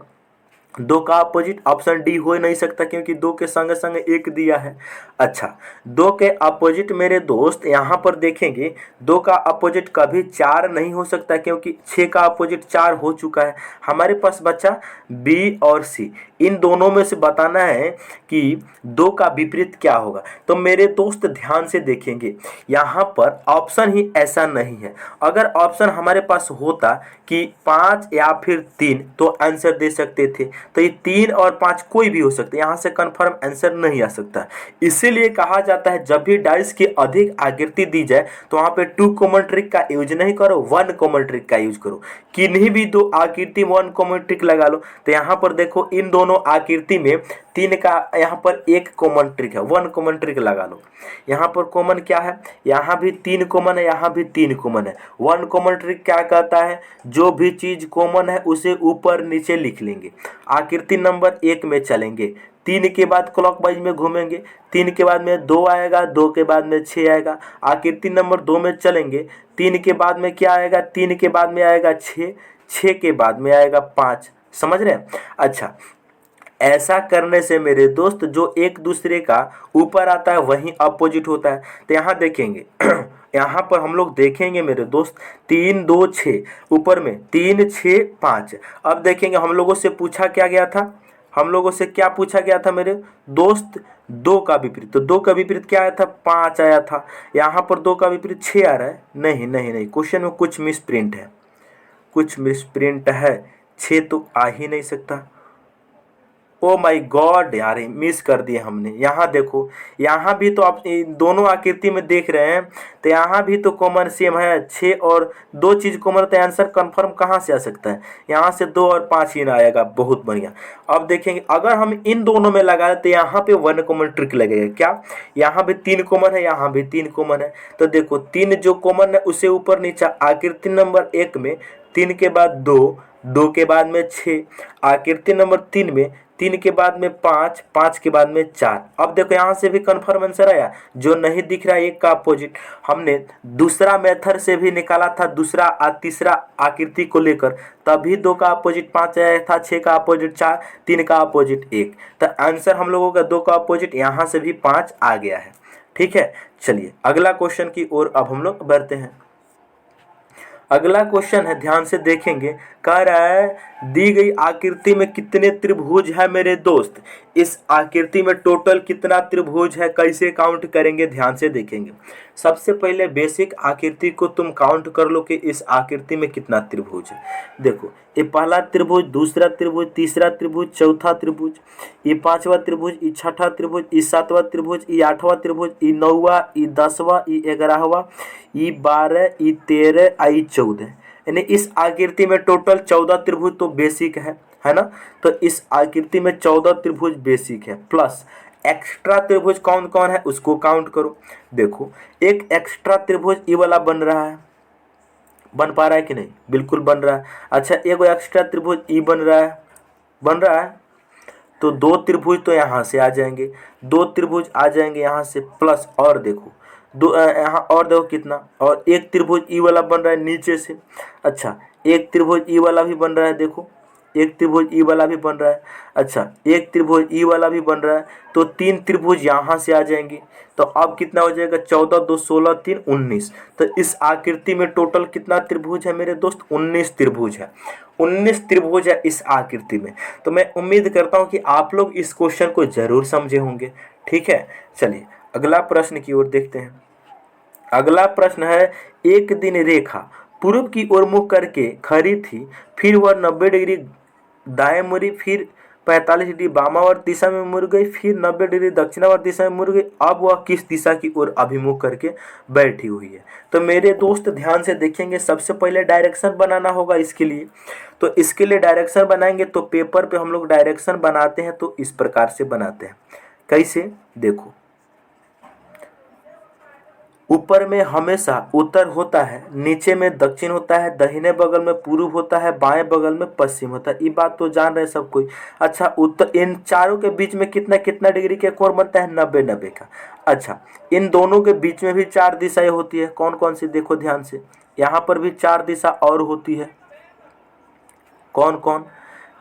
2 का अपोजिट ऑप्शन डी हो ही नहीं सकता, क्योंकि 2 के संगे संगे 1 दिया है। अच्छा 2 के अपोजिट मेरे दोस्त यहाँ पर देखेंगे 2 का अपोजिट कभी 4 नहीं हो सकता, क्योंकि 6 का अपोजिट 4 हो चुका है। हमारे पास बचा बी और सी, इन दोनों में से बताना है कि 2 का विपरीत क्या होगा। तो मेरे दोस्त ध्यान से देखेंगे, यहाँ पर ऑप्शन ही ऐसा नहीं है। अगर ऑप्शन हमारे पास होता कि 5 या फिर 3 तो आंसर दे सकते थे, तो ये 3 और 5 कोई भी हो सकता है, यहाँ से कंफर्म आंसर नहीं आ सकता। इसीलिए कहा जाता है जब भी डाइस की अधिक आकृति दी जाए तो वहाँ पे 2 कॉमन ट्रिक का यूज नहीं करो, 1 कॉमन ट्रिक का यूज करो। किन्हीं भी 2 आकृति 1 कॉमन ट्रिक लगा लो। तो यहाँ पर देखो इन दोनों आकृति में 3 का यहाँ पर 1 कॉमन ट्रिक है, 1 कॉमन ट्रिक लगा लो। यहाँ पर कॉमन क्या है, यहाँ भी 3 कॉमन है, यहाँ भी 3 कॉमन है। 1 कॉमन ट्रिक क्या कहता है, जो भी चीज कॉमन है उसे ऊपर नीचे लिख लेंगे, आकृति नंबर 1 में चलेंगे, 3 के बाद क्लॉकवाइज में घूमेंगे, 3 के बाद में 2 आएगा, 2 के बाद में 6 आएगा, आकृति नंबर 2 में चलेंगे, 3 के बाद में क्या आएगा, 3 के बाद में आएगा 6, 6 के बाद में आएगा 5। समझ रहे हैं। अच्छा ऐसा करने से मेरे दोस्त जो एक दूसरे का ऊपर आता है वही अपोजिट होता है। तो यहाँ देखेंगे यहाँ पर हम लोग देखेंगे मेरे दोस्त 3 2 6, ऊपर में 3 6 5। अब देखेंगे हम लोगों से पूछा क्या गया था, हम लोगों से क्या पूछा गया था मेरे दोस्त, 2 का विपरीत। तो 2 का विपरीत क्या आया था, 5 आया था। यहाँ पर 2 का विपरीत 6 आ रहा है, नहीं नहीं नहीं, क्वेश्चन में कुछ मिस प्रिंट है, कुछ मिस प्रिंट है, 6 तो आ ही नहीं सकता। ओ माय गॉड यार, मिस कर दिए हमने। यहाँ देखो, यहाँ भी तो आप दोनों आकृति में देख रहे हैं, तो यहाँ भी तो कॉमन सेम है, 6 और 2 चीज़ कॉमन, तो आंसर कंफर्म कहाँ से आ सकता है, यहाँ से 2 और 5 ही ना आएगा। बहुत बढ़िया। अब देखेंगे अगर हम इन दोनों में लगा तो यहाँ पे 1 कॉमन ट्रिक लगेगा। क्या, यहाँ भी 3 कॉमन है, यहाँ भी 3 कॉमन है, तो देखो 3 जो कॉमन है उसे ऊपर नीचे, आकृति नंबर 1 में 3 के बाद 2, 2 के बाद में 6, आकृति नंबर 3 में 3 के बाद में 5, 5 के बाद में 4। अब देखो यहाँ से भी कन्फर्म आंसर आया, जो नहीं दिख रहा है 1 का अपोजिट। हमने दूसरा मेथड से भी निकाला था, दूसरा तीसरा आकृति को लेकर, तभी 2 का अपोजिट 5 आया था, 6 का अपोजिट 4, 3 का अपोजिट 1। तो आंसर हम लोगों का 2 का अपोजिट यहाँ से भी 5 आ गया है। ठीक है, चलिए अगला क्वेश्चन की ओर अब हम लोग बढ़ते हैं। अगला क्वेश्चन है, ध्यान से देखेंगे, कह रहा है दी गई आकृति में कितने त्रिभुज है मेरे दोस्त। इस आकृति में टोटल कितना त्रिभुज है, कैसे काउंट करेंगे, ध्यान से देखेंगे। सबसे पहले बेसिक आकृति को तुम काउंट कर लो कि इस आकृति में कितना त्रिभुज है। देखो ये पहला त्रिभुज, दूसरा त्रिभुज, तीसरा त्रिभुज, चौथा त्रिभुज, ये 5वां त्रिभुज, ये 6ठा त्रिभुज, ये 7वां त्रिभुज, ये 8वां त्रिभुज, ये 9वां, ये 10वां, ये 11वां, ये 12, ये 13, ये 14। यानी इस आकृति में टोटल 14 त्रिभुज तो बेसिक है ना। तो इस आकृति में 14 त्रिभुज बेसिक है, प्लस एक्स्ट्रा त्रिभुज कौन कौन है उसको काउंट करो। देखो एक एक्स्ट्रा त्रिभुज ये वाला बन रहा है, बन पा रहा है कि नहीं, बिल्कुल बन रहा है। अच्छा एक एक्स्ट्रा त्रिभुज ई बन रहा है, तो 2 त्रिभुज तो यहाँ से आ जाएंगे, 2 त्रिभुज आ जाएंगे यहाँ से, प्लस और देखो यहाँ और देखो कितना, और एक त्रिभुज ई वाला बन रहा है नीचे से। अच्छा एक त्रिभुज ई वाला भी बन रहा है, देखो एक त्रिभुज ई वाला भी बन रहा है। अच्छा, एक त्रिभुज ई वाला भी बन रहा है, तो 3 त्रिभुज यहाँ से आ जाएंगे। तो अब कितना हो जाएगा, 14 2 16 3 19। तो इस आकृति में टोटल कितना त्रिभुज है मेरे दोस्त, 19 त्रिभुज है। 19 त्रिभुज है इस आकृति में। तो मैं उम्मीद करता हूँ कि आप लोग इस क्वेश्चन को जरूर समझे होंगे। ठीक है, चलिए अगला प्रश्न की ओर देखते हैं। अगला प्रश्न है, एक दिन रेखा पूर्व की ओर मुख करके खड़ी थी, फिर वह 90 डिग्री दाएं मुड़ी, फिर 45 डिग्री वामावर्त दिशा में मुड़ गई, फिर 90 डिग्री दक्षिणावर्त दिशा में मुड़ गई। अब वह किस दिशा की ओर अभिमुख करके बैठी हुई है। तो मेरे दोस्त ध्यान से देखेंगे, सबसे पहले डायरेक्शन बनाना होगा इसके लिए। तो इसके लिए डायरेक्शन बनाएंगे, तो पेपर पे हम लोग डायरेक्शन बनाते हैं तो इस प्रकार से बनाते हैं। कैसे, देखो, ऊपर में हमेशा उत्तर होता है, नीचे में दक्षिण होता है, दाहिने बगल में पूर्व होता है, बाएं बगल में पश्चिम होता है। ये बात तो जान रहे सब कोई। अच्छा, उत्तर, इन चारों के बीच में कितना कितना डिग्री का कोण बनता है, 90 90 का। अच्छा, इन दोनों के बीच में भी 4 दिशाएं होती है। कौन कौन सी, देखो ध्यान से, यहाँ पर भी 4 दिशा और होती है। कौन कौन,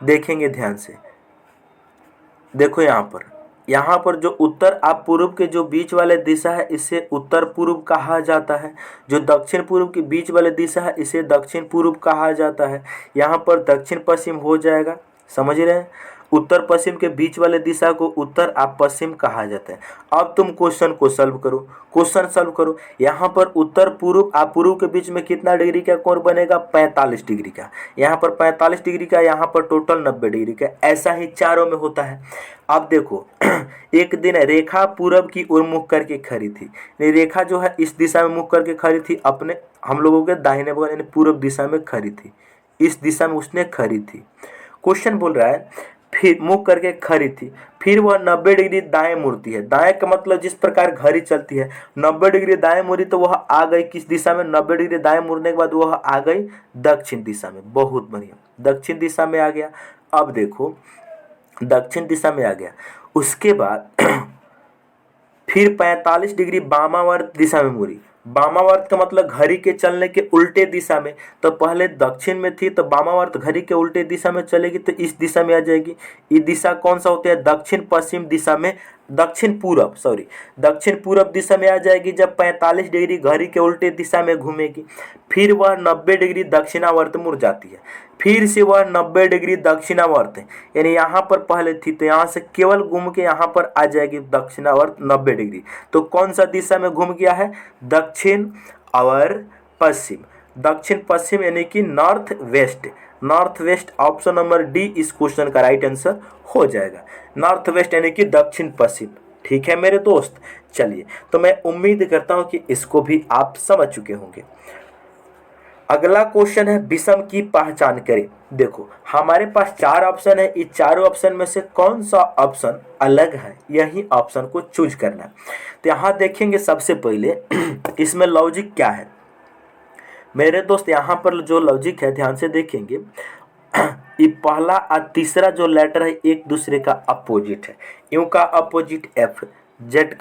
देखेंगे ध्यान से। देखो यहाँ पर जो उत्तर आप पूर्व के जो बीच वाले दिशा है, इसे उत्तर पूर्व कहा जाता है। जो दक्षिण पूर्व के बीच वाले दिशा है, इसे दक्षिण पूर्व कहा जाता है। यहाँ पर दक्षिण पश्चिम हो जाएगा, समझ रहे हैं। उत्तर पश्चिम के बीच वाले दिशा को उत्तर आप पश्चिम कहा जाता है। अब तुम क्वेश्चन को सॉल्व करो, क्वेश्चन सॉल्व करो। यहाँ पर उत्तर पूर्व आप पूर्व के बीच में कितना डिग्री का कोण बनेगा, 45 डिग्री का। यहाँ पर 45 डिग्री का, यहाँ पर टोटल 90 डिग्री का। ऐसा ही चारों में होता है। अब देखो, एक दिन रेखा पूरब की ओर मुख करके खड़ी थी। रेखा जो है इस दिशा में मुख करके खड़ी थी, अपने हम लोगों के दाहिने बगल यानी पूर्व दिशा में खड़ी थी। इस दिशा में उसने खड़ी थी। क्वेश्चन बोल रहा है, फिर मुख करके खड़ी थी, फिर वह 90 डिग्री दाएं मुड़ती है। दाएं का मतलब जिस प्रकार घड़ी चलती है, 90 डिग्री दाएं मुड़ी तो वह आ गई किस दिशा में, 90 डिग्री दाएं मुड़ने के बाद वह आ गई दक्षिण दिशा में। बहुत बढ़िया, दक्षिण दिशा में आ गया। अब देखो, दक्षिण दिशा में आ गया, उसके बाद फिर 45 डिग्री वामावर्त दिशा में मुड़ी। वामावर्त का मतलब घड़ी के चलने के उल्टे दिशा में। तो पहले दक्षिण में थी, तो वामावर्त घड़ी के उल्टे दिशा में चलेगी, तो इस दिशा में आ जाएगी। ये दिशा कौन सा होता है, दक्षिण पश्चिम दिशा में, दक्षिण पूरब दिशा में आ जाएगी जब 45 डिग्री घड़ी के उल्टे दिशा में घूमेगी। फिर वह 90 डिग्री दक्षिणावर्त मुड़ जाती है। फिर से वह 90 डिग्री दक्षिणावर्त, यानी यहाँ पर पहले थी तो यहाँ से केवल घूम के यहाँ पर आ जाएगी दक्षिणावर्त 90 डिग्री। तो कौन सा दिशा में घूम गया है, दक्षिण और पश्चिम। दक्षिण पश्चिम यानी कि north west. North west, option number D इस क्वेश्चन का राइट आंसर हो जाएगा। नॉर्थ वेस्ट यानी कि दक्षिण पश्चिम। ठीक है मेरे दोस्त, चलिए, तो मैं उम्मीद करता हूँ कि इसको भी आप समझ चुके होंगे। अगला क्वेश्चन है, विषम की पहचान करें। देखो, हमारे पास 4 ऑप्शन है। इस चारों ऑप्शन में से कौन सा ऑप्शन अलग है, यही ऑप्शन को चूज करना है। तो यहाँ देखेंगे, सबसे पहले इसमें लॉजिक क्या है मेरे दोस्त। यहाँ पर जो लॉजिक है, ध्यान से देखेंगे, ये पहला और तीसरा जो लेटर है एक दूसरे का अपोजिट है। यू का अपोजिट एफ, जेड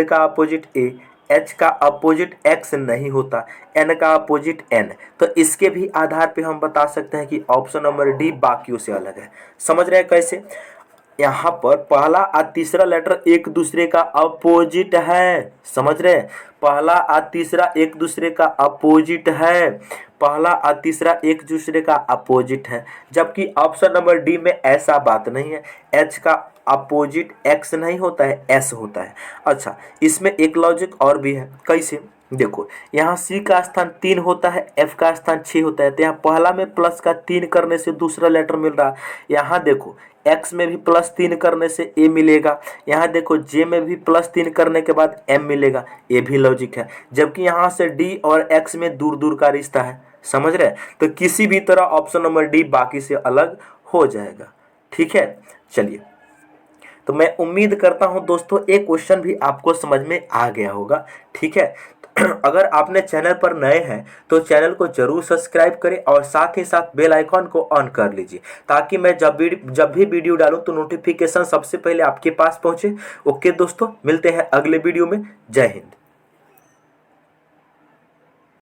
का अपोजिट ए, एच का अपोजिट एक्स नहीं होता, एन का अपोजिट एन। तो इसके भी आधार पे हम बता सकते हैं कि ऑप्शन नंबर डी बाकियों से अलग है। समझ रहे हैं कैसे, यहाँ पर पहला और तीसरा लेटर एक दूसरे का अपोजिट है। समझ रहे हैं, पहला और तीसरा एक दूसरे का अपोजिट है। पहला और तीसरा एक दूसरे का अपोजिट है, जबकि ऑप्शन नंबर डी में ऐसा बात नहीं है। एच का अपोजिट एक्स नहीं होता है, एस होता है। अच्छा, इसमें एक लॉजिक और भी है। कैसे, देखो, यहाँ सी का स्थान 3 होता है, एफ का स्थान 6 होता है। तो यहाँ पहला में प्लस का 3 करने से दूसरा लेटर मिल रहा है। यहाँ देखो, एक्स में भी +3 करने से ए मिलेगा। यहाँ देखो, जे में भी +3 करने के बाद एम मिलेगा। ये भी लॉजिक है, जबकि यहाँ से डी और एक्स में दूर दूर का रिश्ता है। समझ रहे हैं, तो किसी भी तरह ऑप्शन नंबर डी बाकी से अलग हो जाएगा। ठीक है, चलिए, तो मैं उम्मीद करता हूं दोस्तों एक क्वेश्चन भी आपको समझ में आ गया होगा। ठीक है, अगर आपने चैनल पर नए हैं तो चैनल को जरूर सब्सक्राइब करें और साथ ही साथ बेल आइकॉन को ऑन कर लीजिए, ताकि मैं जब भी वीडियो डालूं तो नोटिफिकेशन सबसे पहले आपके पास पहुंचे। ओके दोस्तों, मिलते हैं अगले वीडियो में। जय हिंद।